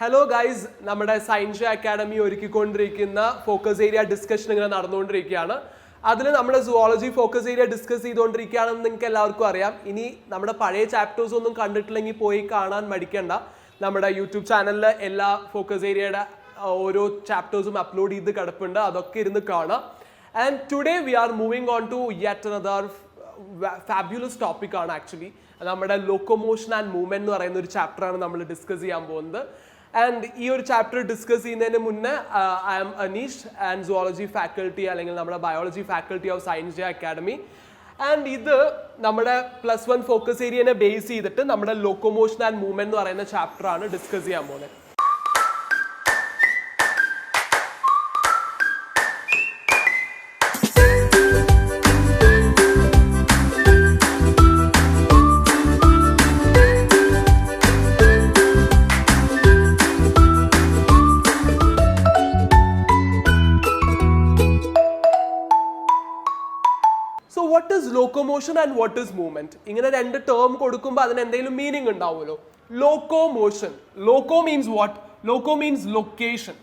Hello guys, നമ്മുടെ science academy ഒരുക്കിക്കൊണ്ടിരിക്കുന്ന focus area discussion ഇങ്ങനെ നടന്നുകൊണ്ടിരിക്കുകയാണ്. അതിൽ നമ്മുടെ സുവോളജി ഫോക്കസ് ഏരിയ ഡിസ്കസ് ചെയ്തുകൊണ്ടിരിക്കുകയാണെന്ന് നിങ്ങൾക്ക് എല്ലാവർക്കും അറിയാം. ഇനി നമ്മുടെ പഴയ ചാപ്റ്റേഴ്സ് ഒന്നും കണ്ടിട്ടില്ലെങ്കിൽ പോയി കാണാൻ മടിക്കണ്ട. നമ്മുടെ യൂട്യൂബ് ചാനലിൽ എല്ലാ ഫോക്കസ് ഏരിയയുടെ ഓരോ ചാപ്റ്റേഴ്സും അപ്ലോഡ് ചെയ്ത് കിടപ്പുണ്ട്, അതൊക്കെ ഇരുന്ന് കാണാം. And today we are moving on to yet another fabulous topic ആണ്. ആക്ച്വലി നമ്മുടെ ലോക്കോമോഷൻ ആൻഡ് മൂവ്മെന്റ് എന്ന് പറയുന്ന ഒരു ചാപ്റ്ററാണ് നമ്മൾ ഡിസ്കസ് ചെയ്യാൻ പോകുന്നത്. ആൻഡ് ഈ ഒരു ചാപ്റ്റർ ഡിസ്കസ് ചെയ്യുന്നതിന് മുന്നേ I am Aneesh and zoology faculty അല്ലെങ്കിൽ നമ്മുടെ biology faculty of science academy. And ഇത് നമ്മുടെ +1 ഫോക്കസ് ഏരിയനെ ബേസ് ചെയ്തിട്ട് നമ്മുടെ ലോക്കോമോഷൻ ആൻഡ് മൂവ്മെന്റ് എന്ന് പറയുന്ന ചാപ്റ്ററാണ് ഡിസ്കസ് ചെയ്യാൻ പോകുന്നത്. What is locomotion and what is movement? ഇങ്ങനെ രണ്ട് ടേം കൊടുക്കുമ്പോൾ അതിന് എന്തെങ്കിലും മീനിങ് ഉണ്ടാവുമല്ലോ. Locomotion, loco means what? Loco means location,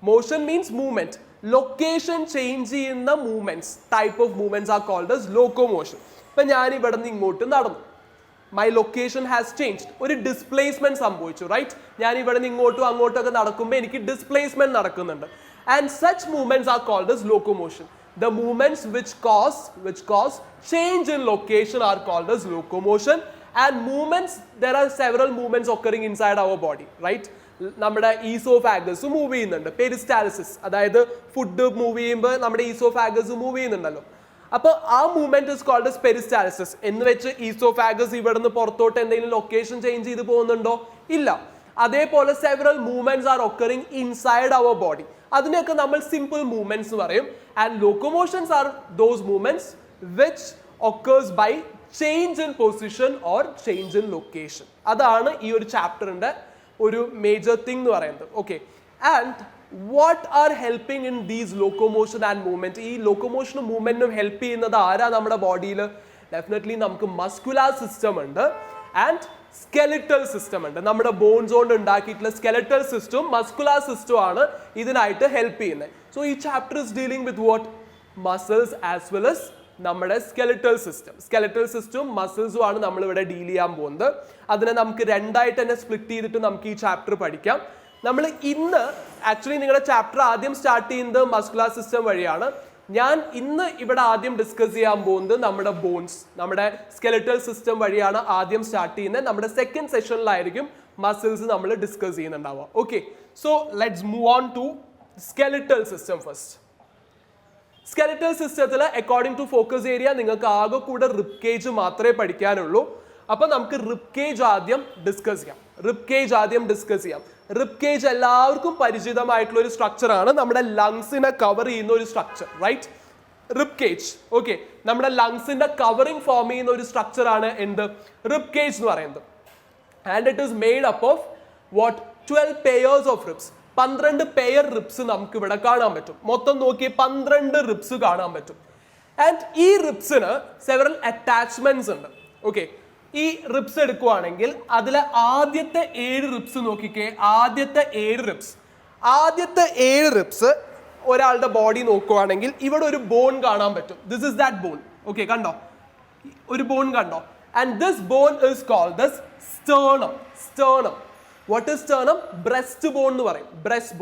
motion means movement. Location change ചെയ്യുന്ന movements, type of movements are called as locomotion. ഇപ്പൊ ഞാൻ ഇവിടെ നിന്ന് ഇങ്ങോട്ട് നടന്നു, മൈ ലൊക്കേഷൻ ഹാസ് ചേഞ്ച്ഡ്. ഒരു ഡിസ്പ്ലേസ്മെന്റ് സംഭവിച്ചു, റൈറ്റ്? ഞാൻ ഇവിടെ നിന്ന് ഇങ്ങോട്ടും അങ്ങോട്ടും ഒക്കെ നടക്കുമ്പോൾ എനിക്ക് ഡിസ്പ്ലേസ്മെന്റ് നടക്കുന്നുണ്ട്. And such movements are called as locomotion. The movements which cause change in location are called as locomotion. And movements, there are several movements occurring inside our body, right? നമ്മുടെ ഈസോഫാഗസ് മൂവ് ചെയ്യുന്നുണ്ട്, പെരിസ്റ്റാലിസിസ്, അതായത് food move ചെയ്യുമ്പോൾ നമ്മുടെ oesophagus move ചെയ്യുന്നുണ്ടല്ലോ. അപ്പോൾ ആ movement is called as പെരിസ്റ്റാലിസിസ്. എന്ന് വെച്ച് ഈസോഫാഗസ് ഇവിടെ നിന്ന് പുറത്തോട്ട് എന്തെങ്കിലും ലൊക്കേഷൻ ചേഞ്ച് ചെയ്ത് പോകുന്നുണ്ടോ? ഇല്ല. അതേപോലെ several movements are occurring inside our body. അതിനെയൊക്കെ നമ്മൾ സിമ്പിൾ മൂവ്മെന്റ്സ് എന്ന് പറയും. And locomotions are those movements which occurs by change in position or change in location. അതാണ് ഈ ഒരു ചാപ്റ്ററിന്റെ ഒരു മേജർ തിങ് എന്ന് പറയുന്നത്. Okay, and what are helping in these locomotion and movement? ഈ ലോക്കോമോഷനും മൂവ്മെന്റിനും ഹെൽപ്പ് ചെയ്യുന്നത് ആരാ നമ്മുടെ ബോഡിയിൽ? ഡെഫിനറ്റ്ലി നമുക്ക് മസ്കുലാർ സിസ്റ്റം ഉണ്ട് ആൻഡ് സ്കെലിറ്റൽ സിസ്റ്റം ഉണ്ട്. നമ്മുടെ ബോൺസ് കൊണ്ട് ഉണ്ടാക്കിയിട്ടുള്ള സ്കെലിറ്റൽ സിസ്റ്റവും മസ്കുലാർ സിസ്റ്റവും ആണ് ഇതിനായിട്ട് ഹെൽപ്പ് ചെയ്യുന്നത്. സോ ഈ chapter is dealing with what? Muscles as well as നമ്മുടെ സ്കെലിറ്റൽ സിസ്റ്റം. സ്കെലിറ്റൽ സിസ്റ്റവും മസിൽസും ആണ് നമ്മൾ ഇവിടെ ഡീൽ ചെയ്യാൻ പോകുന്നത്. അതിനെ നമുക്ക് രണ്ടായിട്ട് തന്നെ സ്പ്ലിറ്റ് ചെയ്തിട്ട് നമുക്ക് ഈ ചാപ്റ്റർ പഠിക്കാം. നമ്മൾ ഇന്ന് ആക്ച്വലി നിങ്ങളുടെ ചാപ്റ്റർ ആദ്യം സ്റ്റാർട്ട് ചെയ്യുന്നത് മസ്കുലാർ സിസ്റ്റം വഴിയാണ്. ഞാൻ ഇന്ന് ഇവിടെ ആദ്യം ഡിസ്കസ് ചെയ്യാൻ പോകുന്നത് നമ്മുടെ ബോൺസ്, നമ്മുടെ സ്കെലിറ്റൽ സിസ്റ്റം വഴിയാണ് ആദ്യം സ്റ്റാർട്ട് ചെയ്യുന്നത്. നമ്മുടെ സെക്കൻഡ് സെഷനിലായിരിക്കും മസിൽസ് നമ്മൾ ഡിസ്കസ് ചെയ്യുന്നുണ്ടാവുക. Okay, so let's move on to skeletal system first. Skeletal സിസ്റ്റത്തിൽ അക്കോർഡിംഗ് ടു ഫോക്കസ് ഏരിയ നിങ്ങൾക്ക് ആകെ കൂടെ റിബ് കേജ് മാത്രമേ പഠിക്കാനുള്ളൂ. അപ്പൊ നമുക്ക് റിബ് കേജ് ആദ്യം ഡിസ്കസ് ചെയ്യാം. റിബ് കേജ് എല്ലാവർക്കും പരിചിതമായിട്ടുള്ള ഒരു സ്ട്രക്ചർ ആണ്. നമ്മുടെ ലങ്സിനെ കവർ ചെയ്യുന്ന ഒരു structure, right? Rib cage. Okay, നമ്മുടെ ലങ്സിന്റെ കവറിംഗ് ഫോം ചെയ്യുന്ന ഒരു സ്ട്രക്ചർ ആണ് എന്ത്? റിബ് കേജ് എന്ന് പറയുന്നത്. And it is made up of what? 12 pairs of ribs. 12 pair ribs നമുക്ക് ഇവിടെ കാണാൻ പറ്റും. മൊത്തം നോക്കി 12 റിബ്സ് കാണാൻ പറ്റും. ആൻഡ് ഈ റിബ്സിന് സെവറൽ അറ്റാച്ച്മെന്റ്സ് ഉണ്ട്. ഓക്കെ, ഈ റിബ്സ് എടുക്കുവാണെങ്കിൽ അതിലെ ആദ്യത്തെ 7 റിബ്സ് നോക്കിക്കേ. ആദ്യത്തെ 7 റിബ്സ് ഒരാളുടെ ബോഡി നോക്കുവാണെങ്കിൽ ഇവിടെ ഒരു ബോൺ കാണാൻ പറ്റും. This is that bone. Okay, കണ്ടോ? ഒരു ബോൺ കണ്ടോ? And this bone is called the sternum. What is sternum? Breast bone എന്ന് പറയും. Breast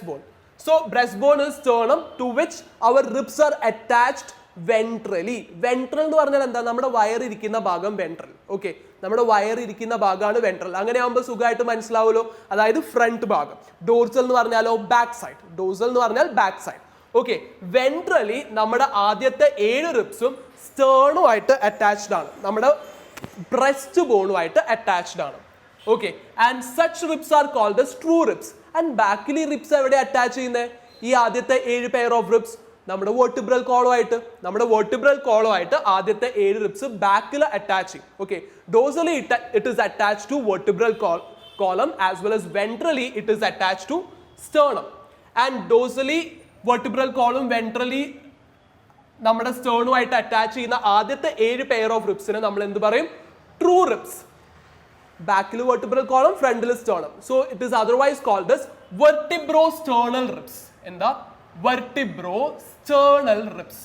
bone. So breast bone is sternum to which our ribs are attached ventrally. Ventral എന്ന് പറഞ്ഞാൽ എന്താ? നമ്മുടെ വയറിരിക്കുന്ന ഭാഗം വെൻട്രൽ. ഓക്കെ, നമ്മുടെ വയറിരിക്കുന്ന ഭാഗമാണ് വെൻട്രൽ. അങ്ങനെ ആകുമ്പോൾ സുഖമായിട്ട് മനസ്സിലാവുമല്ലോ. അതായത് ഫ്രണ്ട് ഭാഗം. ഡോർസൽ എന്ന് പറഞ്ഞാലോ ബാക്ക് സൈഡ്. ഓക്കെ, വെൻട്രലി നമ്മുടെ ആദ്യത്തെ 7 റിബ്സും സ്റ്റേർണുമായിട്ട് അറ്റാച്ച്ഡ് ആണ്, നമ്മുടെ ബ്രസ്റ്റ് ബോണുമായിട്ട് അറ്റാച്ച്ഡ് ആണ്. Okay, and such ribs are called as true ribs. And ബാക്കിലി റിബ്സ് എവിടെ അറ്റാച്ച് ചെയ്യുന്നത്? ഈ ആദ്യത്തെ 7 പെയർ ഓഫ് റിബ്സ് നമ്മുടെ വെർട്ടിബ്രൽ കോളമായിട്ട് ആദ്യത്തെ 7 റിബ്സ് ബാക്കിൽ അറ്റാച്ച് ചെയ്യും. Okay, dorsally it is attached to vertebral column as well as ventrally it is attached to sternum. And dorsally vertebral column ventrally നമ്മുടെ സ്റ്റേർണുമായിട്ട് അറ്റാച്ച് ചെയ്യുന്ന ആദ്യത്തെ 7 പെയർ ഓഫ് റിബ്സിനെ നമ്മൾ എന്ത് പറയും? True ribs. ബാക്കിൽ വെർട്ടിബ്രൽ കോളം, ഫ്രണ്ടിൽ sternum. So it is otherwise called as vertebrosternal ribs. എന്താ? vertebrosternal ribs.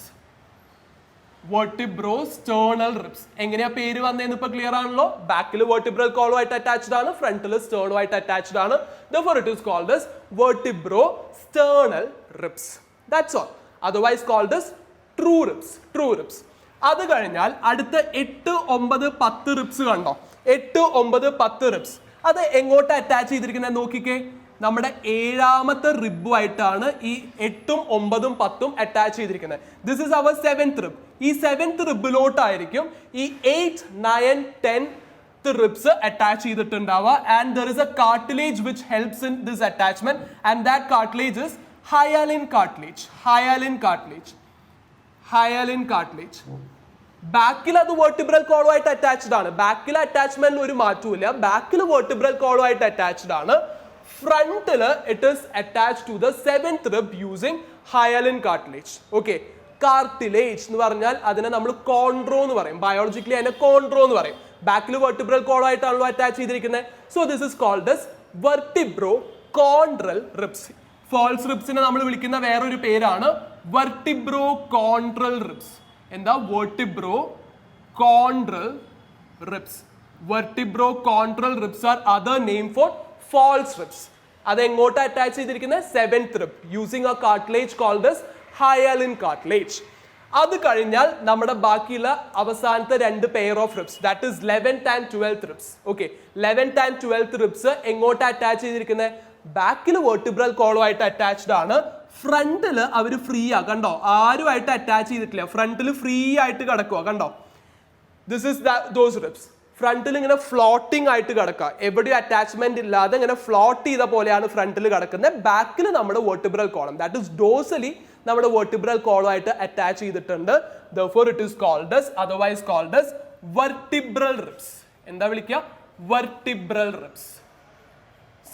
vertebrosternal ribs. എങ്ങനെയാ പേര് വന്നതെന്ന് ഇപ്പൊ ക്ലിയർ ആണല്ലോ. ബാക്കിൽ വെർട്ടിബ്രൽ കോളം ആയിട്ട് അറ്റാച്ച്ഡ് ആണ്, ഫ്രണ്ടിൽ സ്റ്റേർണം ആയിട്ട് അറ്റാച്ച്ഡ് ആണ്. therefore it is called as vertebrosternal ribs. that's all. otherwise called as true ribs. true ribs. അത് കഴിഞ്ഞാൽ അടുത്ത 8, 9, 10 റിബ്സ് കണ്ടോ? 8, 9, 10 റിബ്സ് അത് എങ്ങോട്ട് അറ്റാച്ച് ചെയ്തിരിക്കുന്നത് നോക്കിക്കേ. നമ്മുടെ 7ാമത്തെ റിബുമായിട്ടാണ് ഈ 8ഉം 9ഉം 10ഉം അറ്റാച്ച് ചെയ്തിരിക്കുന്നത്. This is our 7th rib. ഈ 7th റിബിലോട്ടായിരിക്കും ഈ 8, 9, 10 റിബ്സ് അറ്റാച്ച് ചെയ്തിട്ടുണ്ടാവുക. And there is a cartilage which helps in this attachment and that cartilage is hyaline cartilage. Hyaline cartilage. Hyaline cartilage. ബാക്കിൽ അത് വെർട്ടിബ്രൽ കോളുമായിട്ട് അറ്റാച്ച്ഡ് ആണ്. ബാക്കിൽ അറ്റാച്ച്മെന്റിൽ ഒരു മാറ്റവും ഇല്ല. ബാക്കിൽ വെർട്ടിബ്രൽ കോളുമായിട്ട് അറ്റാച്ച്ഡ് ആണ്. ഫ്രണ്ടിൽ it is attached to the 7th rib using hyaline cartilage. Okay, cartilage എന്ന് പറഞ്ഞാൽ അതിനെ നമ്മൾ കോൺട്രോ എന്ന് പറയും. ബയോളജിക്കലി അതിനെ കോൺട്രോ എന്ന് പറയും. ബാക്കിൽ വെർട്ടിബ്രൽ കോളുമായിട്ടാണല്ലോ അറ്റാച്ച് ചെയ്തിരിക്കുന്നത്. So this is called as vertebrochondral ribs. False റിബ്സിനെ നമ്മൾ വിളിക്കുന്ന വേറൊരു പേരാണ് വെർട്ടിബ്രോ കോൺട്രൽ റിബ്സ്. എന്താ? Vertebrochondral ribs. Vertebrochondral ribs are other name for false ribs. അത് എങ്ങോട്ട് അറ്റാച്ച് ചെയ്തിരിക്കുന്നത്? 7th rib using a cartilage called as hyaline cartilage. അത് കഴിഞ്ഞാൽ നമ്മുടെ ബാക്കിയുള്ള അവസാനത്തെ 2 pair of ribs, that is 11th and 12th ribs. Okay, 11th and 12th ribs എങ്ങോട്ട് attach ചെയ്തിരിക്കുന്നത്? ബാക്കിൽ വെർട്ടിബ്രൽ കോളുമായിട്ട് അറ്റാച്ച്ഡ് ആണ്. ഫ്രണ്ടിൽ അവർ ഫ്രീ ആ, കണ്ടോ? ആരുമായിട്ട് അറ്റാച്ച് ചെയ്തിട്ടില്ല. ഫ്രണ്ടിൽ ഫ്രീ ആയിട്ട് കിടക്കുക, കണ്ടോ? This is those ribs. ഫ്രണ്ടിൽ ഇങ്ങനെ ഫ്ലോട്ടിംഗ് ആയിട്ട് കിടക്കുക, എവിടെയും അറ്റാച്ച്മെന്റ് ഇല്ലാതെ ഇങ്ങനെ ഫ്ലോട്ട് ചെയ്ത പോലെയാണ് ഫ്രണ്ടിൽ കിടക്കുന്നത്. ബാക്കിൽ നമ്മുടെ വെർട്ടിബ്രൽ കോളം, ദാറ്റ് ഇസ് ഡോസലി നമ്മുടെ വെർട്ടിബ്രൽ കോളമായിട്ട് അറ്റാച്ച് ചെയ്തിട്ടുണ്ട്. therefore it is called as, otherwise called as vertebral ribs. എന്താ വിളിക്കുക? vertebral ribs.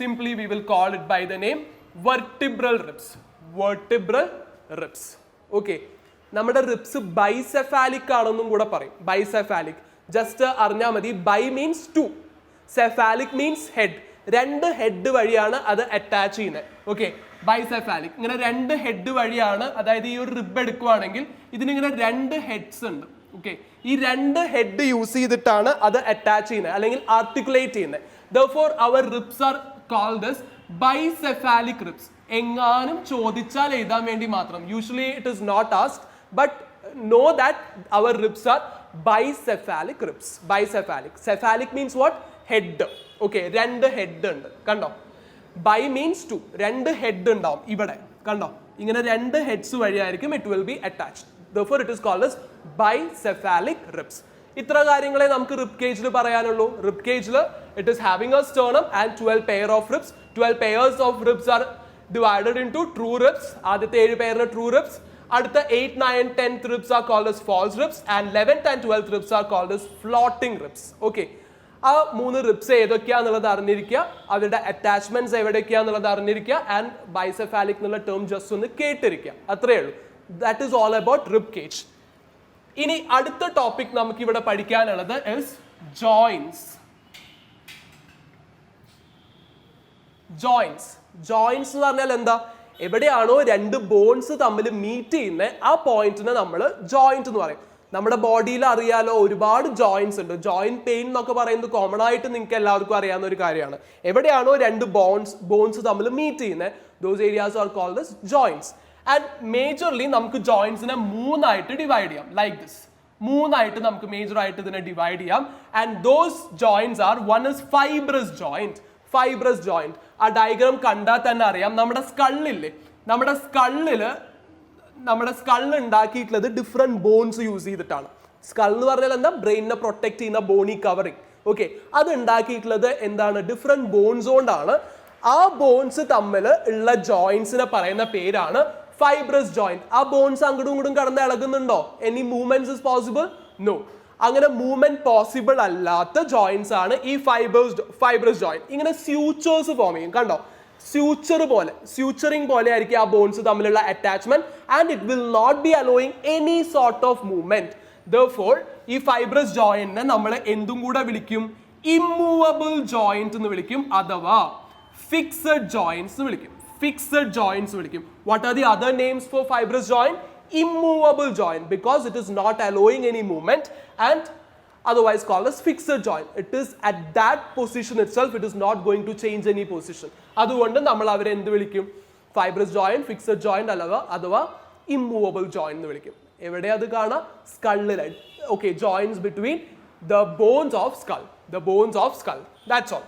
simply we will call it by the name vertebral ribs. vertebral ribs. okay, നമ്മുടെ ribs bicephalic ആണെന്നും കൂടെ പറയും. Bicephalic just അറിഞ്ഞാൽ മതി. Bi means 2, cephalic means head. 2 head വഴിയാണ് അത് അറ്റാച്ച് ചെയ്യുന്നത്. Okay, bicephalic. ഇങ്ങനെ 2 ഹെഡ് വഴിയാണ്, അതായത് ഈ ഒരു റിബ് എടുക്കുവാണെങ്കിൽ ഇതിനിങ്ങനെ 2 ഹെഡ്സ് ഉണ്ട്. ഓക്കെ, ഈ 2 ഹെഡ് യൂസ് ചെയ്തിട്ടാണ് അത് അറ്റാച്ച് ചെയ്യുന്നത് അല്ലെങ്കിൽ ആർട്ടിക്കുലേറ്റ് ചെയ്യുന്നത്. therefore our ribs are called as bicephalic ribs. എങ്ങാനും ചോദിച്ചാൽ എഴുതാൻ വേണ്ടി മാത്രം. usually it is not asked, but know that our ribs are bicephalic ribs. bicephalic. cephalic means what? head. okay, 2 head ഉണ്ട്, കണ്ടോ? by means 2, 2 head ഉണ്ടാവും ഇവിടെ, കണ്ടോ? ഇങ്ങനെ 2 heads വഴിയായിരിക്കും it will be attached. therefore it is called as bicephalic ribs. ഇത്ര കാര്യങ്ങളെ നമുക്ക് റിബ് കേജിൽ പറയാനുള്ളൂ. റിബ് കേജിൽ it is having a sternum and 12 pair of ribs. 12 pairs of ribs are divided into true ribs. ആദ്യത്തെ 7 പേരിന് true ribs. അടുത്ത 8, 9, 10th ribs are called as false ribs and 11th and 12th ribs are called as floating ribs. okay, ആ 3 ribs ഏതൊക്കെയാന്നുള്ളത് അറിഞ്ഞിരിക്കുക, അവരുടെ attachments എവിടെയൊക്കെയാന്നുള്ളത് അറിഞ്ഞിരിക്കുക, and ബൈസെഫാലിക് എന്നുള്ള term just ഒന്ന് കേട്ടിരിക്കുക. അത്രയേ ഉള്ളൂ. That is all about rib cage. ഇനി അടുത്ത ടോപ്പിക് നമുക്ക് ഇവിടെ പഠിക്കാനുള്ളത് is joints. joints. joints എന്ന് പറഞ്ഞാൽ എന്താ? എവിടെയാണോ 2 ബോൺസ് തമ്മിൽ മീറ്റ് ചെയ്യുന്നത് ആ പോയിന്റിനെ നമ്മൾ ജോയിന്റ് എന്ന് പറയും. നമ്മുടെ ബോഡിയിൽ അറിയാലോ ഒരുപാട് ജോയിന്റ്സ് ഉണ്ട്. ജോയിന്റ് പെയിൻ എന്നൊക്കെ പറയുന്നത് കോമൺ ആയിട്ട് നിങ്ങൾക്ക് എല്ലാവർക്കും അറിയാവുന്ന ഒരു കാര്യമാണ്. എവിടെയാണോ 2 ബോൺസ് തമ്മിൽ മീറ്റ് ചെയ്യുന്നത് those areas are called as joints. and majorly നമുക്ക് ജോയിന്റ്സിനെ 3 ആയിട്ട് ഡിവൈഡ് ചെയ്യാം. ലൈക്ക് ദിസ് 3 ആയിട്ട് നമുക്ക് മേജർ ആയിട്ട് ഇതിനെ ഡിവൈഡ് ചെയ്യാം. And those joints are, one is fibrous joint. fibrous joint, ആ ഡയഗ്രാം കണ്ടാൽ തന്നെ അറിയാം. നമ്മുടെ സ്കള്ളില്ലേ, നമ്മുടെ സ്കൾ ഉണ്ടാക്കിയിട്ടുള്ളത് ഡിഫറെന്റ് ബോൺസ് യൂസ് ചെയ്തിട്ടാണ്. സ്കൾ എന്ന് പറഞ്ഞാൽ എന്താ? ബ്രെയിനിനെ പ്രൊട്ടക്ട് ചെയ്യുന്ന ബോണി കവറിങ്. ഓക്കെ, അത് ഉണ്ടാക്കിയിട്ടുള്ളത് എന്താണ്? ഡിഫറെന്റ് ബോൺസ് കൊണ്ടാണ്. ആ ബോൺസ് തമ്മിൽ ഉള്ള ജോയിന്റ്സിനെ പറയുന്ന പേരാണ് ഫൈബ്രസ് ജോയിന്റ്. ആ ബോൺസ് അങ്ങോട്ടും ഇങ്ങോട്ടും കടന്ന് ഇളകുന്നുണ്ടോ? Any movements is possible? No. അങ്ങനെ മൂവ്മെന്റ് പോസിബിൾ അല്ലാത്ത ജോയിന്റ്സ് ആണ് ഈ ഫൈബ്രസ് ജോയിന്റ്. ഇങ്ങനെ സ്യൂച്ചേഴ്സ് ഫോം ചെയ്യും, കണ്ടോ? സ്യൂച്ചറിങ് പോലെ ആയിരിക്കും ആ ബോൺസ് തമ്മിലുള്ള attachment and it will not be allowing any sort of movement. therefore ഈ ഫൈബ്രസ് ജോയിന്റിനെ നമ്മൾ എന്തും കൂടെ വിളിക്കും? ഇമ്മൂവബിൾ ജോയിന്റ് എന്ന് വിളിക്കും, അഥവാ ഫിക്സഡ് ജോയിന്റ്സ് എന്ന് വിളിക്കും. ഫിക്സഡ് ജോയിന്റ്സ് വിളിക്കും. What are the other names for fibrous joint? Immovable joint, because it is not allowing any movement, and otherwise called as fixed joint. It is at that position itself, it is not going to change any position. അതുകൊണ്ട് നമ്മൾ അവരെ എന്ത് വിളിക്കും? Fibrous joint, fixed joint അഥവാ immovable joint എന്ന് വിളിക്കും. എവിടെ അത് കാണാം? സ്കള്ളിൽ. Okay, joints between the bones of skull, the bones of skull. That's all.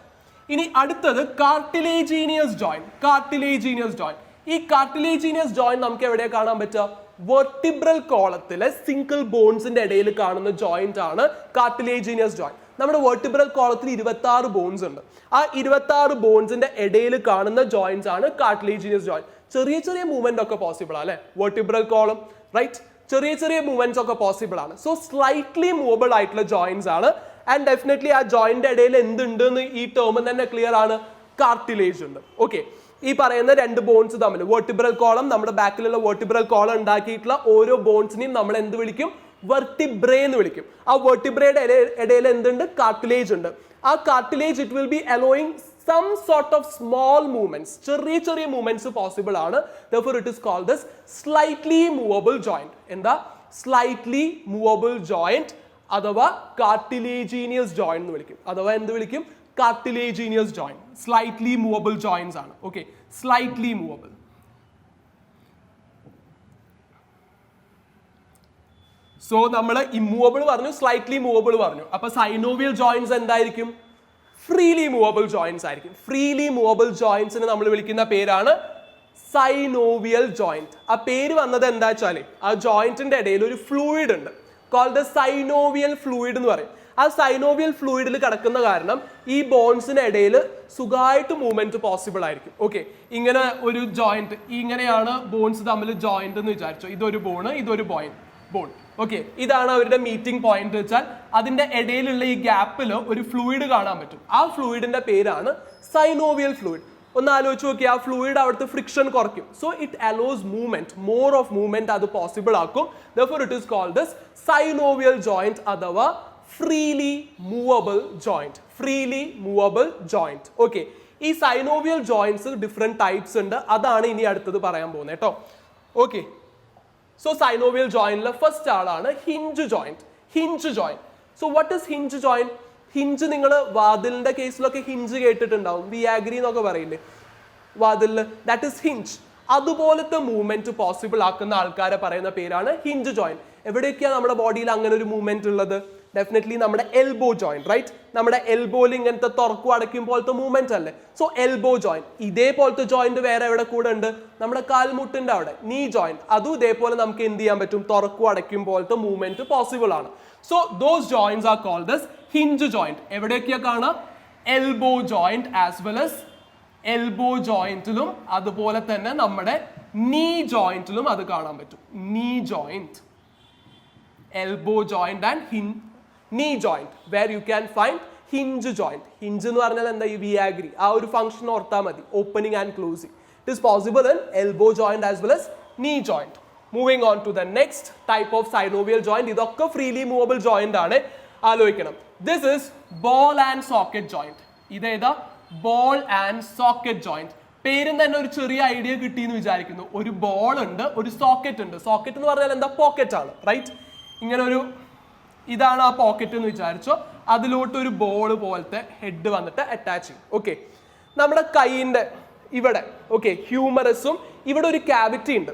ഇനി അടുത്തത് കാർട്ടിലേജീനിയസ് ജോയിന്റ്. കാർട്ടിലേജീനിയസ് ജോയിന്റ്. ഈ കാർട്ടിലേജീനിയസ് ജോയിന്റ് നമുക്ക് എവിടെ കാണാൻ പറ്റുക? വെർട്ടിബ്രൽ കോളത്തിലെ സിംഗിൾ ബോൺസിന്റെ ഇടയിൽ കാണുന്ന ജോയിന്റ് ആണ് കാർട്ടിലേജീനിയസ് ജോയിന്റ്. നമ്മുടെ വെർട്ടിബ്രൽ കോളത്തിൽ 26 ബോൺസ് ഉണ്ട്. ആ 26 ബോൺസിന്റെ ഇടയിൽ കാണുന്ന ജോയിന്റ്സ് ആണ് കാർട്ടിലേജീനിയസ് ജോയിന്റ്. ചെറിയ ചെറിയ മൂവ്മെന്റ് ഒക്കെ പോസിബിൾ ആണ് അല്ലെ? Vertebral column, right? ചെറിയ ചെറിയ മൂവ്മെന്റ്സ് ഒക്കെ പോസിബിൾ ആണ്. സോ സ്ലൈറ്റ്ലി മൂവബിൾ ആയിട്ടുള്ള ജോയിന്റ്സ് ആണ്. ആൻഡ് ഡെഫിനറ്റ്ലി ആ ജോയിന്റ് ഇടയിൽ എന്തുണ്ടെന്ന് ഈ ടേം തന്നെ ക്ലിയർ ആണ്. കാർട്ടിലേജ് ഉണ്ട്. ഓക്കെ, ഈ പറയുന്ന രണ്ട് ബോൺസ് തമ്മിൽ വെർട്ടിബ്രൽ കോളം, നമ്മുടെ ബാക്കിലുള്ള വെർട്ടിബ്രൽ കോളം ഉണ്ടാക്കിയിട്ടുള്ള ഓരോ ബോൺസിനെയും നമ്മൾ എന്ത് വിളിക്കും? വെർട്ടിബ്രേ എന്ന് വിളിക്കും. ആ വെർട്ടിബ്രയുടെ ഇടയിൽ എന്തുണ്ട്? കാർട്ടിലേജ് ഉണ്ട്. ആ cartilage it will be allowing some sort of small movements, ചെറിയ ചെറിയ മൂവ്മെന്റ്സ് പോസിബിൾ ആണ്. therefore it is called as slightly movable joint. എന്താ? സ്ലൈറ്റ്ലി മൂവബിൾ ജോയിന്റ് അഥവാ കാർട്ടിലേജീനിയസ് ജോയിന്റ് എന്ന് വിളിക്കും. അഥവാ എന്ത് വിളിക്കും? cartilaginous joint. Slightly movable joints ആണ്. Okay, slightly movable. So നമ്മൾ immovable പറഞ്ഞു, slightly movable പറഞ്ഞു. അപ്പോൾ synovial joints എന്തായിരിക്കും? Freely movable joints ആയിരിക്കും. Freely movable jointsനെ നമ്മൾ വിളിക്കുന്ന പേരാണ് synovial joint. ആ പേര് വന്നത് എന്താ വെച്ചാൽ ആ ജോയിന്റിന്റെ ഇടയിൽ ഒരു ഫ്ലൂയിഡ് ഉണ്ട്, called the synovial fluid എന്ന് പറയും. ആ സൈനോവിയൽ ഫ്ലൂയിഡിൽ കിടക്കുന്ന കാരണം ഈ ബോൺസിന് ഇടയിൽ സുഖമായിട്ട് മൂവ്മെന്റ് പോസിബിൾ ആയിരിക്കും. ഓക്കെ, ഇങ്ങനെ ഒരു ജോയിന്റ്, ഇങ്ങനെയാണ് ബോൺസ് തമ്മിൽ ജോയിന്റ് എന്ന് വിചാരിച്ചോ. ഇതൊരു ബോൺ, ഇതൊരു ബോൺ. ഓക്കെ, ഇതാണ് അവരുടെ മീറ്റിംഗ് പോയിന്റ് വെച്ചാൽ അതിന്റെ ഇടയിലുള്ള ഈ ഗ്യാപ്പിൽ ഒരു ഫ്ലൂയിഡ് കാണാൻ പറ്റും. ആ ഫ്ലൂയിഡിന്റെ പേരാണ് സൈനോവിയൽ ഫ്ലൂയിഡ്. ഒന്ന് ആലോചിച്ച് നോക്കി, ആ ഫ്ലൂയിഡ് അവിടുത്തെ ഫ്രിക്ഷൻ കുറയ്ക്കും. So it allows movement, more of movement അത് പോസിബിൾ ആക്കും. therefore it is called as synovial joint അഥവാ freely movable joint. freely movable joint. okay, ഈ synovial joints different types ഉണ്ട്. അതാണ് ഇനി അടുത്തത് പറയാൻ പോകുന്നത് കേട്ടോ. okay, so synovial jointലെ ഫസ്റ്റ് ആളാണ് hinge joint. hinge joint. so what is hinge joint? hinge നിങ്ങൾ വാതിലിന്റെ കേസിലൊക്കെ hinge കേട്ടിട്ടുണ്ടാവും. വിയാഗ്രി എന്നൊക്കെ പറയില്ലേ വാതിലിൽ, ദാറ്റ് ഇസ് hinge. അതുപോലത്തെ മൂവ്മെന്റ് പോസിബിൾ ആക്കുന്ന ആൾക്കാരെ പറയുന്ന പേരാണ് hinge joint. എവിടെയൊക്കെയാണ് നമ്മുടെ ബോഡിയിൽ അങ്ങനെ ഒരു മൂവ്മെന്റ് ഉള്ളത്? ഡെഫിനറ്റ്ലി നമ്മുടെ എൽബോ ജോയിന്റ്, റൈറ്റ്? നമ്മുടെ എൽബോയിൽ ഇങ്ങനത്തെ തുറക്കും അടയ്ക്കും പോലത്തെ മൂവ്മെന്റ് അല്ലേ? So elbow joint. ഇതേപോലത്തെ ജോയിന്റ് വേറെ എവിടെ കൂടെ ഉണ്ട്? നമ്മുടെ കാൽമുട്ടിന്റെ അവിടെ നീ ജോയിന്റ്. അതും ഇതേപോലെ നമുക്ക് എന്ത് ചെയ്യാൻ പറ്റും? തുറക്കും അടയ്ക്കും പോലത്തെ മൂവ്മെന്റ് പോസിബിൾ ആണ്. So those joints are called as hinge joint. എവിടെയൊക്കെയാ കാണാം? Elbow joint as well as elbow ജോയിന്റിലും അതുപോലെ തന്നെ നമ്മുടെ നീ ജോയിന്റിലും അത് കാണാൻ പറ്റും. Knee joint, elbow joint and knee joint, where you can find hinge joint. hinge എന്ന് പറഞ്ഞാൽ എന്താ? ഈ വിയാഗ്രി ആ ഒരു ഫംഗ്ഷൻ ഓർത്താൽ മതി, opening and closing. it is possible in elbow joint as well as knee joint. moving on to the next type of synovial joint. ഇതൊക്കെ freely movable joint ആണ്, ആലോചിക്കണം. this is ball and socket joint. ഇതേതാ? ball and socket joint. പേരും തന്നെ ഒരു ചെറിയ idea കിട്ടിയെന്ന് വിചാരിക്കുന്നു. ഒരു ബോൾ ഉണ്ട്, ഒരു സോക്കറ്റ് ഉണ്ട്. സോക്കറ്റ് എന്ന് പറഞ്ഞാൽ എന്താ? പോക്കറ്റ് ആണ്, റൈറ്റ്? ഇങ്ങനെ ഒരു ഇതാണ് ആ പോക്കറ്റ് എന്ന് വിചാരിച്ചോ. അതിലോട്ട് ഒരു ബോൾ പോലത്തെ ഹെഡ് വന്നിട്ട് അറ്റാച്ച് ചെയ്യും. ഓക്കെ, നമ്മുടെ കൈയിന്റെ ഇവിടെ ഓക്കെ ഹ്യൂമറസും ഇവിടെ ഒരു ക്യാവിറ്റി ഉണ്ട്.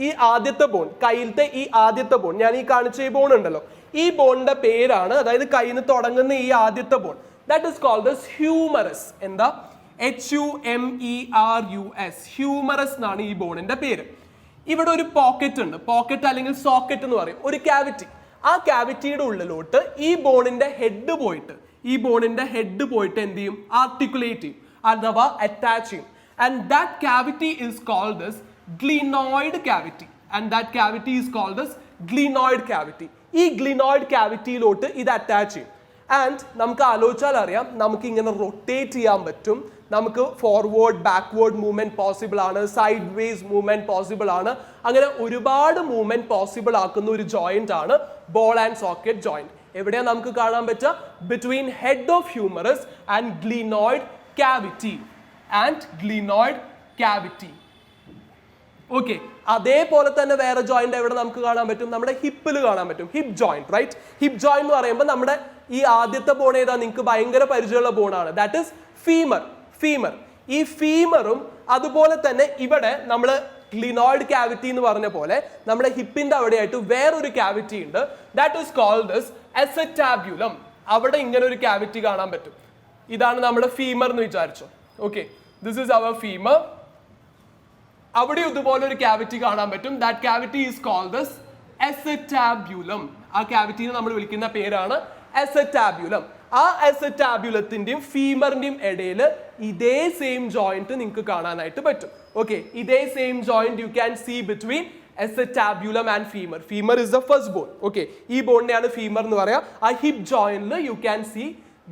ഈ ആദ്യത്തെ ബോൺ, കയ്യിലത്തെ ഈ ആദ്യത്തെ ബോൺ, ഞാൻ ഈ കാണിച്ച ഈ ബോൺ ഉണ്ടല്ലോ, ഈ ബോണിന്റെ പേരാണ്, അതായത് കയ്യിൽ നിന്ന് തുടങ്ങുന്ന ഈ ആദ്യത്തെ bone, that is called as humerus. എന്താ? HUMERUS. ഹ്യൂമറസ് എന്നാണ് ഈ ബോണിന്റെ പേര്. ഇവിടെ ഒരു പോക്കറ്റ് ഉണ്ട്, പോക്കറ്റ് അല്ലെങ്കിൽ സോക്കറ്റ് എന്ന് പറയും, ഒരു ക്യാവിറ്റി. ആ ക്യാവിറ്റിയുടെ ഉള്ളിലോട്ട് ഈ ബോണിന്റെ ഹെഡ് പോയിട്ട് എന്ത് ചെയ്യും? ആർട്ടിക്കുലേറ്റ് ചെയ്യും അഥവാ അറ്റാച്ച് ചെയ്യും. And that cavity is called as glenoid cavity. and that cavity is called as glenoid cavity. ഈ glenoid cavityയിലോട്ട് ഇത് അറ്റാച്ച് ചെയ്യും. ആൻഡ് നമുക്ക് ആലോചിച്ചാൽ അറിയാം, നമുക്ക് ഇങ്ങനെ റൊട്ടേറ്റ് ചെയ്യാൻ പറ്റും, നമുക്ക് ഫോർവേഡ് ബാക്ക്വേർഡ് മൂവ്മെന്റ് പോസിബിൾ ആണ്, സൈഡ് വേസ് മൂവ്മെന്റ് പോസിബിൾ ആണ്. അങ്ങനെ ഒരുപാട് മൂവ്മെന്റ് പോസിബിൾ ആക്കുന്ന ഒരു ജോയിന്റ് ആണ് ബോൾ ആൻഡ് സോക്കറ്റ് ജോയിന്റ്. എവിടെയാണ് നമുക്ക് കാണാൻ പറ്റുക? Between head of humorous and glenoid cavity. Okay, അതേപോലെ തന്നെ വേറെ ജോയിന്റ് എവിടെ നമുക്ക് കാണാൻ പറ്റും? നമ്മുടെ ഹിപ്പിൽ കാണാൻ പറ്റും. Hip joint, right? Hip joint എന്ന് പറയുമ്പോൾ നമ്മുടെ ഈ ആദ്യത്തെ ബോൺ ഏതാ? നിങ്ങൾക്ക് ഭയങ്കര പരിചയമുള്ള ബോണാണ്. That is femur. ഈ ഫീമറും അതുപോലെ തന്നെ ഇവിടെ നമ്മൾ ഗ്ലിനോയിഡ് ക്യാവിറ്റി എന്ന് പറഞ്ഞ പോലെ നമ്മുടെ ഹിപ്പിന്റെ അവിടെയായിട്ട് വേറൊരു ക്യാവിറ്റി ഉണ്ട്. That is called this acetabulum. അവിടെ ഇങ്ങനെ ഒരു ക്യാവിറ്റി കാണാൻ പറ്റും. ഇതാണ് നമ്മുടെ ഫീമർ എന്ന് വിചാരിച്ചോ. Okay, this is our femur. അവിടെ ഇതുപോലെ ഒരു ക്യാവിറ്റി കാണാൻ പറ്റും. That cavity is called this acetabulum. ആ ക്യാവിറ്റിനെ നമ്മൾ വിളിക്കുന്ന പേരാണ് അസെറ്റാബ്യുലം. ആ അസെറ്റാബ്യുലത്തിന്റെയും ഫീമറിന്റെയും ഇടയിൽ ഇതേ സെയിം ജോയിന്റ് നിങ്ങൾക്ക് കാണാനായിട്ട് പറ്റും. ഓക്കെ, ഇതേ same joint you can see between acetabulum and femur. Femur is the first bone. Okay, ഈ ബോണിനെയാണ് ഫീമർ എന്ന് പറയാ. ആ ഹിപ്പ് ജോയിന്റിൽ you can see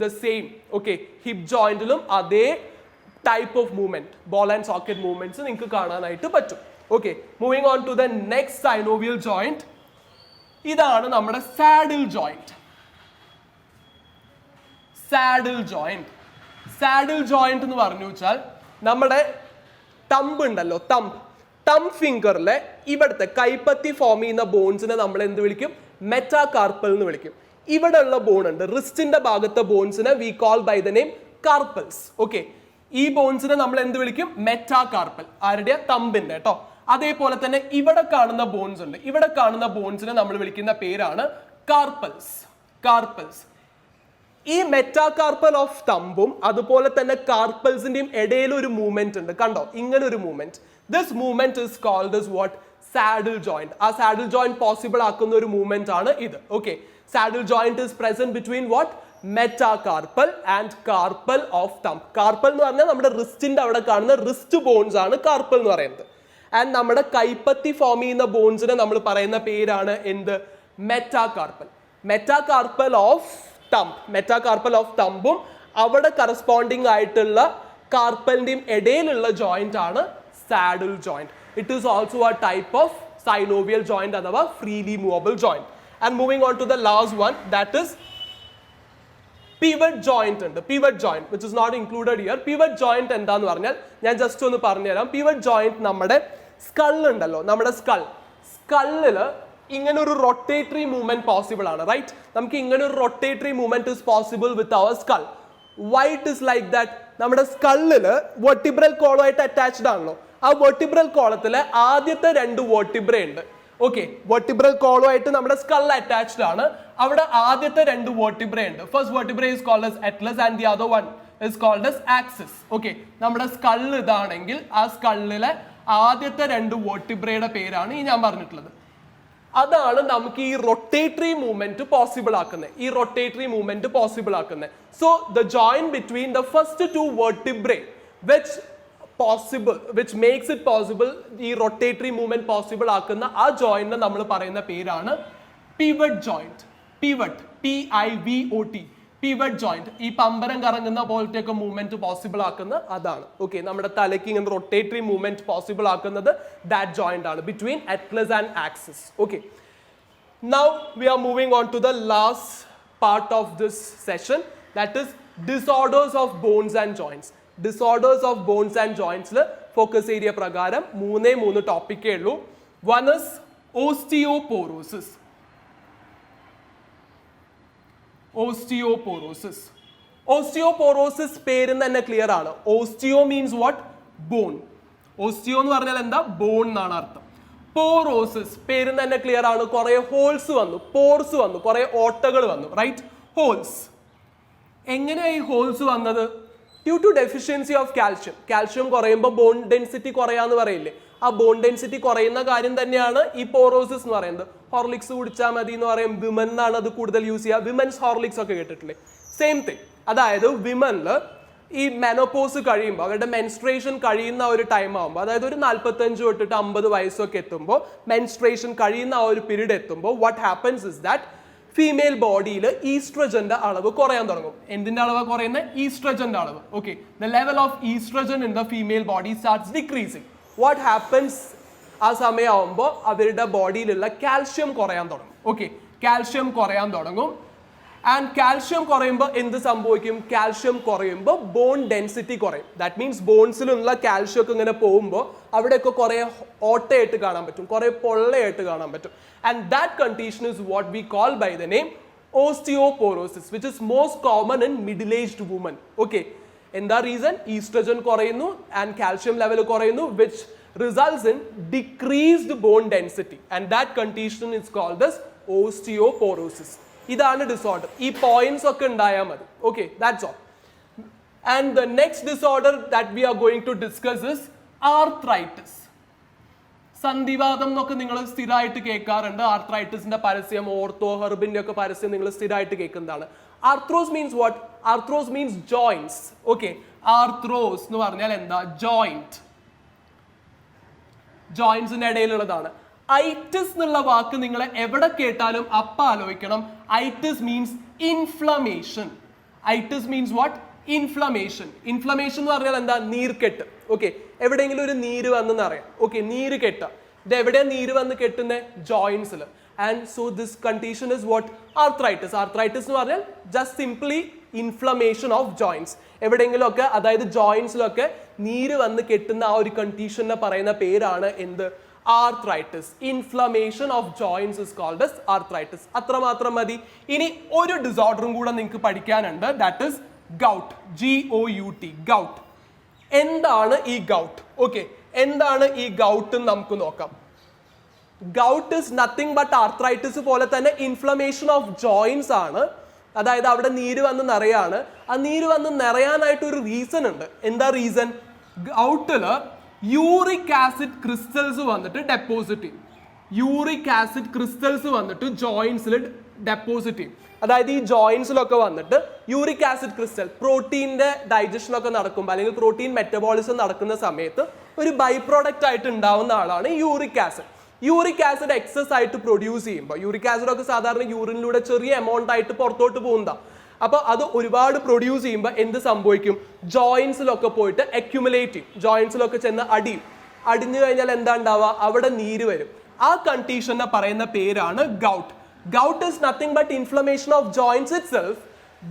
the same. Okay, hip ജോയിന്റിലും അതേ type of movement, ball and socket movements നിങ്ങൾക്ക് കാണാനായിട്ട് പറ്റും. Okay, moving on to the next synovial joint. ഇതാണ് നമ്മുടെ സാഡിൽ ജോയിന്റ്. സാഡിൽ ജോയിന്റ് എന്ന് പറഞ്ഞു വെച്ചാൽ നമ്മുടെ തമ്പ് ഉണ്ടല്ലോ, തമ്പ് ഫിംഗറിലെ ഇവിടുത്തെ കൈപ്പത്തി ഫോം ചെയ്യുന്ന ബോൺസിനെ നമ്മൾ എന്ത് വിളിക്കും? മെറ്റാകാർപ്പൽ എന്ന് വിളിക്കും. ഇവിടെ ഉള്ള ബോൺ ഉണ്ട്, റിസ്റ്റിന്റെ ഭാഗത്തെ ബോൺസിനെ we call by the name carpals. Okay, ഈ ബോൺസിനെ നമ്മൾ എന്ത് വിളിക്കും? മെറ്റാകാർപ്പൽ. ആരുടെ? തമ്പിന്റെ കേട്ടോ. അതേപോലെ തന്നെ ഇവിടെ കാണുന്ന ബോൺസ് ഉണ്ട്, ഇവിടെ കാണുന്ന ബോൺസിനെ നമ്മൾ വിളിക്കുന്ന പേരാണ് കാർപ്പൽസ്. ഈ മെറ്റാകാർപ്പൽ ഓഫ് തമ്പും അതുപോലെ തന്നെ കാർപ്പൽസിന്റെയും ഇടയിൽ ഒരു മൂവ്മെന്റ് ഉണ്ട്, കണ്ടോ? ഇങ്ങനെ ഒരു movement. This movement is called as what? Saddle joint. ആ സാഡിൽ ജോയിന്റ് പോസിബിൾ ആക്കുന്ന ഒരു മൂവ്മെന്റ് ആണ് ഇത്. Okay, saddle joint is present between what? Metacarpal and carpal of thumb. Carpal എന്ന് പറഞ്ഞാൽ നമ്മുടെ റിസ്റ്റിന്റെ അവിടെ കാണുന്ന റിസ്റ്റ് ബോൺസ് ആണ് കാർപ്പൽ എന്ന് പറയുന്നത്. ആൻഡ് നമ്മുടെ കൈപ്പത്തി ഫോം ചെയ്യുന്ന ബോൺസിനെ നമ്മൾ പറയുന്ന പേരാണ് എന്ത്? മെറ്റാകാർപ്പൽ ഓഫ് തമ്പും അവിടെ കറസ്പോണ്ടിങ് ആയിട്ടുള്ള കാർപ്പലിന്റെയും ഇടയിലുള്ള ജോയിന്റ് ആണ് saddle joint. It is also a type of synovial joint അഥവാ freely movable joint. And moving on to the last one, that is pivot joint ഉണ്ട്. pivot joint which is not included here. pivot joint എന്താന്ന് പറഞ്ഞാൽ ഞാൻ just ഒന്ന് പറഞ്ഞുതരാം. pivot joint നമ്മുടെ skull ഉണ്ടല്ലോ, നമ്മുടെ സ്കള്ളില് ഇങ്ങനെ ഒരു റൊട്ടേറ്ററി മൂവ്മെന്റ് പോസിബിൾ ആണ്, റൈറ്റ്? നമുക്ക് ഇങ്ങനെ ഒരു rotatory movement is possible with our skull. Why it is like that? നമ്മുടെ സ്കള്ളില് വെർട്ടിബ്രൽ കോളമായിട്ട് അറ്റാച്ച്ഡ് ആണല്ലോ. ആ വെർട്ടിബ്രൽ കോളത്തിലെ ആദ്യത്തെ 2 വെർട്ടിബ്ര ഉണ്ട്. ഓക്കെ, വെർട്ടിബ്രൽ കോളമായിട്ട് നമ്മുടെ സ്കൾ അറ്റാച്ച്ഡ് ആണ്. അവിടെ ആദ്യത്തെ 2 വെർട്ടിബ്ര ഉണ്ട്. First vertebra is called as atlas and the other one is called as axis. Okay, നമ്മുടെ സ്കൾ ഇതാണെങ്കിൽ ആ സ്കള്ളിലെ ആദ്യത്തെ 2 വെർട്ടിബ്രയുടെ പേരാണ് ഈ ഞാൻ പറഞ്ഞിട്ടുള്ളത്. അതാണ് നമുക്ക് ഈ റൊട്ടേറ്ററി മൂവ്മെന്റ് പോസിബിൾ ആക്കുന്നത്. So the joint between the first 2 vertebrae which makes it possible ഈ റൊട്ടേറ്ററി മൂവ്മെന്റ് പോസിബിൾ ആക്കുന്ന ആ ജോയിന്റിനെ നമ്മൾ പറയുന്ന പേരാണ് pivot joint. PIVOT, pivot joint. ഈ പമ്പരം കറങ്ങുന്ന പോലത്തെ ഒക്കെ മൂവ്മെന്റ് പോസിബിൾ ആക്കുന്ന അതാണ്. ഓക്കെ, നമ്മുടെ തലയ്ക്ക് ഇങ്ങനെ റൊട്ടേറ്ററി മൂവ്മെന്റ് പോസിബിൾ ആക്കുന്നത് ദാറ്റ് ജോയിന്റ് ആണ് between Atlas and axis. Okay, now we are moving on to the last part of this session, that is disorders of bones and joints. Disorders of bones and joints le focus area prakaram 3 topic ullu. One is osteoporosis. Osteoporosis പേരും തന്നെ clear ആണ്. Osteo means what? Bone. Osteo എന്ന് പറഞ്ഞാൽ എന്താ? Bone എന്നാണ് അർത്ഥം. Porosis പേരും തന്നെ ക്ലിയർ ആണ്. കുറെ ഹോൾസ് വന്നു, പോർസ് വന്നു, കുറെ ഓട്ടകൾ വന്നു, റൈറ്റ്? ഹോൾസ്. എങ്ങനെയാ ഈ ഹോൾസ് വന്നത്? Due to deficiency of calcium കുറയുമ്പോൾ ബോൺ ഡെൻസിറ്റി കുറയാന്ന് പറയില്ലേ? ആ ബോൺ ഡെൻസിറ്റി കുറയുന്ന കാര്യം തന്നെയാണ് ഈ പോറോസിസ് എന്ന് പറയുന്നത്. ഹോർലിക്സ് കുടിച്ചാൽ മതി എന്ന് പറയും. വിമൻ ആണ് അത് കൂടുതൽ യൂസ് ചെയ്യുക. വിമൻസ് ഹോർലിക്സ് ഒക്കെ കേട്ടിട്ടില്ലേ? Same thing. അതായത് വിമനിൽ ഈ മെനോപോസ് കഴിയുമ്പോൾ, അവരുടെ മെൻസ്ട്രേഷൻ കഴിയുന്ന ഒരു ടൈം ആകുമ്പോൾ, അതായത് ഒരു 45 തൊട്ടിട്ട് 50 വയസ്സൊക്കെ എത്തുമ്പോൾ, മെൻസ്ട്രേഷൻ കഴിയുന്ന ആ ഒരു പീരീഡ് എത്തുമ്പോൾ what happens is that female ബോഡിയിൽ ഈസ്ട്രജന്റെ അളവ് കുറയാൻ തുടങ്ങും. എന്തിന്റെ അളവ് കുറയുന്നത്? ഈസ്ട്രജന്റെ അളവ്. Okay, the level of oestrogen in the female body starts decreasing. What happens? ആ സമയമാകുമ്പോൾ അവരുടെ ബോഡിയിലുള്ള കാൽഷ്യം കുറയാൻ തുടങ്ങും. ഓക്കെ, കാൽഷ്യം കുറയാൻ തുടങ്ങും. ആൻഡ് കാൽഷ്യം കുറയുമ്പോൾ എന്ത് സംഭവിക്കും? കാൽഷ്യം കുറയുമ്പോൾ ബോൺ ഡെൻസിറ്റി കുറയും. ദാറ്റ് മീൻസ് ബോൺസിലുള്ള കാൽഷ്യം ഒക്കെ ഇങ്ങനെ പോകുമ്പോൾ അവിടെയൊക്കെ കുറെ ഓട്ടയായിട്ട് കാണാൻ പറ്റും, കുറെ പൊള്ളയായിട്ട് കാണാൻ പറ്റും. And that condition is what we call by the name osteoporosis, which is most common in middle-aged women. Okay, എന്താ റീസൺ? ഈസ്ട്രജൻ കുറയുന്നു ആൻഡ് കാൽഷ്യം ലെവൽ കുറയുന്നു, which results in decreased bone density, and that condition is called as osteoporosis. ഇതാണ് disorder. ഈ points ഒക്കെ ഉണ്ടായാൽ മതി. Okay, that's all. And the next disorder that we are going to discuss is arthritis. സന്ധിവാതം എന്നൊക്കെ നിങ്ങൾ സ്ഥിരമായിട്ട് കേൾക്കാറുണ്ട്. ആർത്രൈറ്റിസിന്റെ പരസ്യം, ഓർത്തോ ഹെർബിന്റെ ഒക്കെ പരസ്യം നിങ്ങൾ സ്ഥിരമായിട്ട് കേൾക്കുന്നതാണ്. Arthros means what? Arthros means joints. Okay, arthros എന്ന് പറഞ്ഞാൽ എന്താ? ജോയിന്റ്, ജോയിന്റ്സിന്റെ ഇടയിലുള്ളതാണ്. ഐറ്റിസ് എന്നുള്ള വാക്ക് നിങ്ങൾ എവിടെ കേട്ടാലും അപ്പ ആലോചിക്കണം. Itis means inflammation. Itis means what? Inflammation. Inflammation എന്ന് പറഞ്ഞാൽ എന്താ? നീർക്കെട്ട്. ഓക്കെ, എവിടെയെങ്കിലും ഒരു നീര് വന്നെന്ന് അറിയാം. ഓക്കെ, നീര് കെട്ട. ഇത് എവിടെയാണ് നീര് വന്ന് കെട്ടുന്നത്? ജോയിന്റ്സിൽ. And so this condition is what? Arthritis. Arthritis എന്ന് പറഞ്ഞാൽ just simply inflammation of joints. എവിടെയെങ്കിലും ഒക്കെ, അതായത് ജോയിന്റ്സിലൊക്കെ നീര് വന്ന് കെട്ടുന്ന ആ ഒരു കണ്ടീഷനെ പറയുന്ന പേരാണ് എന്ത്? Arthritis. Inflammation of joints is called as arthritis. അത്രമാത്രം മതി. ഇനി ഒരു ഡിസോർഡറും കൂടെ നിങ്ങൾക്ക് പഠിക്കാനുണ്ട്. That is gout. GOUT, gout. എന്താണ് ഈ ഗൗട്ട്? ഓക്കെ, എന്താണ് ഈ ഗൗട്ട് എന്ന് നമുക്ക് നോക്കാം. Gout is nothing but arthritis പോലെ തന്നെ ഇൻഫ്ലമേഷൻ ഓഫ് ജോയിന്റ്സ് ആണ്. അതായത് അവിടെ നീര് വന്ന് നിറയാണ്. ആ നീര് വന്ന് നിറയാനായിട്ട് ഒരു റീസൺ ഉണ്ട്. എന്താ റീസൺ? ഗൗട്ടില് യൂറിക് ആസിഡ് ക്രിസ്റ്റൽസ് വന്നിട്ട് ഡെപ്പോസിറ്റ് ചെയ്യും. യൂറിക് ആസിഡ് ക്രിസ്റ്റൽസ് വന്നിട്ട് ജോയിന്റ്സിൽ ഡെപ്പോസിറ്റ് ചെയ്യും. അതായത് ഈ ജോയിന്റ്സിലൊക്കെ വന്നിട്ട് യൂറിക് ആസിഡ് ക്രിസ്റ്റൽ, പ്രോട്ടീൻ്റെ ഡൈജഷനൊക്കെ നടക്കുമ്പോൾ അല്ലെങ്കിൽ പ്രോട്ടീൻ മെറ്റബോളിസം നടക്കുന്ന സമയത്ത് ഒരു ബൈ പ്രോഡക്റ്റ് ആയിട്ട് ഉണ്ടാവുന്ന ആളാണ് uric acid. Uric acid excess ആയിട്ട് പ്രൊഡ്യൂസ് ചെയ്യുമ്പോൾ, യൂറിക് ആസിഡ് ഒക്കെ സാധാരണ യൂറിനിലൂടെ ചെറിയ എമൗണ്ട് ആയിട്ട് പുറത്തോട്ട് പോകുന്നതാണ്. അപ്പോൾ അത് ഒരുപാട് പ്രൊഡ്യൂസ് ചെയ്യുമ്പോൾ എന്ത് സംഭവിക്കും? ജോയിന്റ്സിലൊക്കെ പോയിട്ട് അക്യുമുലേറ്റ് ചെയ്യും. ജോയിന്റ്സിലൊക്കെ ചെന്ന് അടിയും. അടിഞ്ഞു കഴിഞ്ഞാൽ എന്താ ഉണ്ടാവുക? അവിടെ നീര് വരും. ആ കണ്ടീഷനെ പറയുന്ന പേരാണ് gout. Gout is nothing but inflammation of joints itself,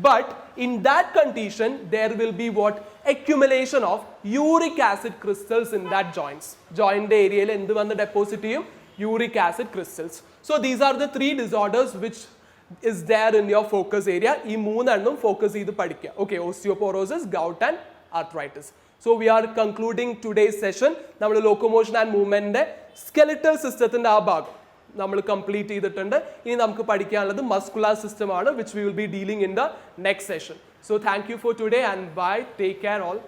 but in that condition there will be what? Accumulation of uric acid crystals in that joints. Joint area endu vannu deposit cheyum? Uric acid crystals. So these are the three disorders which is there in your focus area. ee moonannum focus cheyidu padikka. Okay, osteoporosis, gout and arthritis. So we are concluding today's session. നമ്മൾ locomotion and movement ന്റെ skeletal systemത്തിന്റെ ആ ഭാഗം നമ്മൾ complete ചെയ്തിട്ടുണ്ട്. ഇനി നമുക്ക് പഠിക്കാനുള്ളത് മസ്കുലാർ സിസ്റ്റം ആണ്, which we will be dealing in the next session. So thank you for today and bye. Take care all.